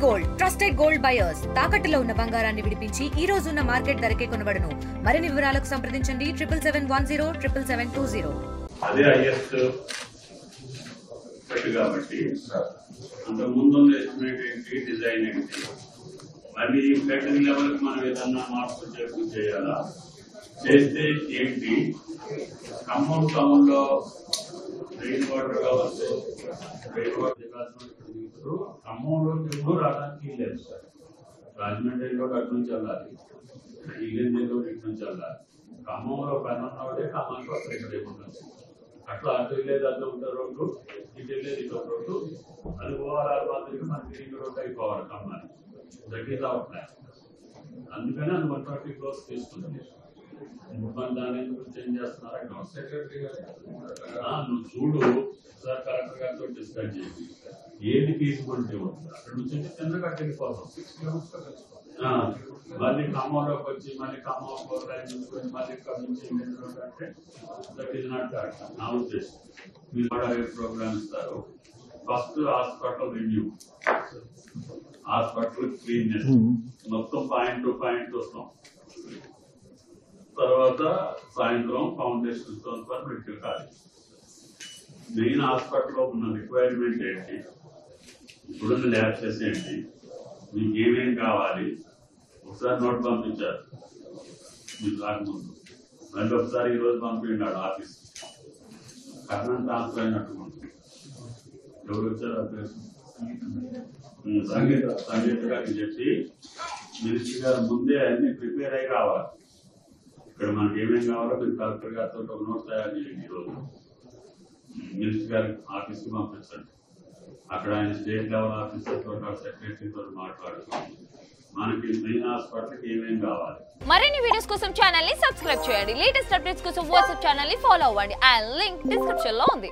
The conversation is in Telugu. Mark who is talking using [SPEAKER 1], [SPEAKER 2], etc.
[SPEAKER 1] గోల్డ్ ట్రస్టెడ్ గోల్డ్ బయర్స్ తాకట్టులో ఉన్న బంగారాన్ని విడిపించి ఈ రోజు ఉన్న మార్కెట్ ధరకే కొనబడును. మరిన్ని వివరాలకు సంప్రదించండి 7710
[SPEAKER 2] అదే హైయెస్ట్ పెట్టి కాబట్టి అంత ముందు ఎస్టిమేట్ ఏంటి, డిజైన్ ఏంటి, మళ్ళీ ఫ్లడ్ లెవెల్ మనం ఏదన్నా మార్పు చేయాలా, చేస్తే ఏంటి, ఖమ్మం టౌన్లో రెయిన్ వాటర్ కావచ్చు, రెయిన్ వాటర్ ఇప్పుడు ఖమ్మంలో ఎవరు రావడానికి లేదు సార్. రాజమండ్రిలో అటు నుంచి వెళ్ళాలి, ఇల్లు ఇటు నుంచి వెళ్ళాలి. ఖమ్మంలో పని ఉన్నవాడే ఖమ్మానికి వస్తారు, ఇక్కడ ఏముంటుంది అట్లా అటు వెళ్ళేది అట్లా ఉంటారు రోడ్డు, ఇటు వెళ్ళేది ఇటు రోడ్డు, అది పోవాలి మాత్రమే మనకి రింగ్ రోడ్డు అయిపోవాలి ఖమ్మానికి. That is our plan. అందుకని అది 130 crores తీసుకుంటుంది. దాని ఎందుకు చేంజ్ చేస్తున్నారు అక్కడ నువ్వు చూడు సార్, కలెక్టర్ గారితో డిస్కస్ చేసి ఏది ఫీజిబిలిటీ ఉంది అక్కడ నుంచి కింద కట్టెళ్ళిపోతాం. మళ్ళీ ఖమ్మంలోకి వచ్చి మళ్ళీ ఖమ్మం 4 లైన్ చూసుకొని మళ్ళీ ఇక్కడ నుంచి అంటే దట్ ఈస్ నాట్ కరెక్ట్ నా ఉద్దేశం. మీరు కూడా ప్రోగ్రామ్ ఇస్తారు. First hospital review, hospital cleanness మొత్తం పాయింట్ టు పాయింట్ వస్తాం. తర్వాత సాయంత్రం foundation stone for medical college. Main హాస్పిటల్లో ఉన్న రిక్వైర్మెంట్ ఏంటి, ఇప్పుడున్న ల్యాబ్సెస్ ఏంటి, మీకు ఏమేమి కావాలి ఒకసారి నోట్ పంపించారు మీకు రాకముందు. మళ్ళీ ఒకసారి ఈరోజు పంపించాడు ఆఫీస్ కర్ణం ట్రాన్స్ఫర్ అయినట్టుకుంటుంది. ఎవరు వచ్చారు అడ్రస్ సంగీత గారికి చెప్పి మినిస్టర్ గారు ముందే అన్ని ప్రిపేర్ అయి రావాలి. ఇక్కడ మనకి ఏమేమి కావాలో మీరు కలెక్టర్ గారితో ఒక నోట్ తయారు చేయండి. ఈరోజు మినిస్టర్ గారి ఆఫీస్కి పంపించండి. అక్కడ ఆయన స్టేట్ లెవెల్ ఆఫీసర్ తో సెక్రటరీతో మాట్లాడుకోండి. మనకి మెయిన్ హాస్పిటల్కి ఏమేమి కావాలి.
[SPEAKER 3] మరిన్ని వీడియోస్ కోసం ఛానల్ ని సబ్స్క్రైబ్ చేయండి. లేటెస్ట్ అప్డేట్స్ కోసం వాట్సాప్ ఛానల్ ని ఫాలో అవ్వండి. అండ్ లింక్ డిస్క్రిప్షన్ లో ఉంది.